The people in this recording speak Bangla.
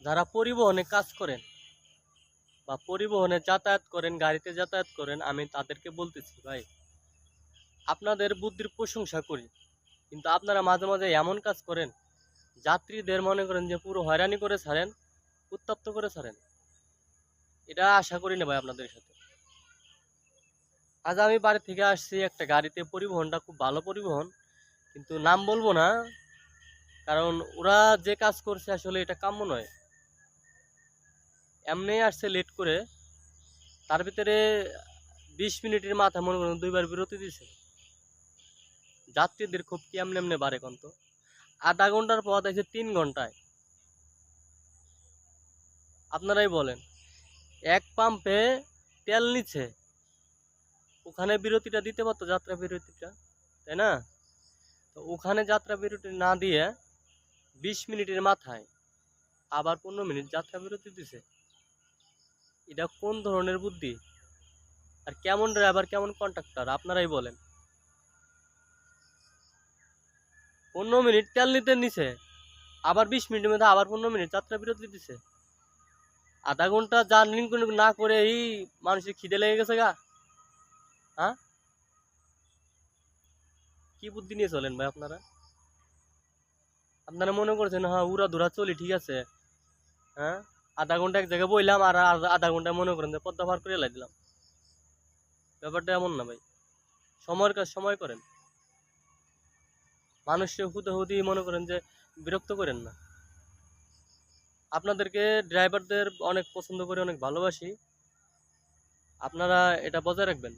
যারা পরিবহনে কাজ করেন বা পরিবহনে যাতায়াত করেন, গাড়িতে যাতায়াত করেন, আমি তাদেরকে বলতেছি ভাই, আপনাদের বুদ্ধির প্রশংসা করি, কিন্তু আপনারা মাঝে মাঝে এমন কাজ করেন, যাত্রীদের মনে করেন যে পুরো হয়রানি করে ছাড়েন, উত্তপ্ত করে ছাড়েন। এটা আশা করি না ভাই আপনাদের সাথে। আজ আমি বাড়ি থেকে আসছি একটা গাড়িতে, পরিবহনটা খুব ভালো পরিবহন, কিন্তু নাম বলবো না, কারণ ওরা যে কাজ করছে আসলে এটা কাম্য নয়। এমনি আসছে লেট করে, তার ভিতরে 20 মিনিটের মাথায় মনে করেন 2বার বিরতি দিছে। যাত্রীদের খুব কেমনে এমনি বাড়ে কন্ত, আধা ঘন্টার পথ আছে 3 ঘন্টায়। আপনারাই বলেন, এক পাম্পে তেল নিচ্ছে, ওখানে বিরতিটা দিতে পারতো, যাত্রা বিরতিটা, তাই না? তো ওখানে যাত্রা বিরতি না দিয়ে 20 মিনিটের মাথায় আবার 15 মিনিট যাত্রা বিরতি দিছে। এটা কোন ধরনের বুদ্ধি? আর কেমন ড্রাইভার, কেমন কন্ট্রাক্টর, আপনারাই বলেন। 15 মিনিট তেল নিতে নিছে, আবার 20 মিনিটের মধ্যে আবার 15 মিনিট যাত্রা বিরতি দিছে। আধা ঘন্টা জার্নি না করে এই মানুষের খিদে লেগে গেছে গা। হ্যাঁ, কি বুদ্ধি নিয়ে চলেন ভাই আপনারা? আপনারা মনে করছেন হ্যাঁ উড়া ধুরা চলি, ঠিক আছে। হ্যাঁ, আধা ঘন্টা এক জায়গায় বইলাম আর আধা ঘন্টায় মনে করেন যে পদ্মা পার করে লাই দিলাম। ব্যাপারটা এমন না ভাই, সময়ের কাজ সময় করেন। মানুষকে হুদাহুদি মনে করেন যে বিরক্ত করেন না। আপনাদেরকে ড্রাইভারদের অনেক পছন্দ করি, অনেক ভালোবাসি, আপনারা এটা বজায় রাখবেন।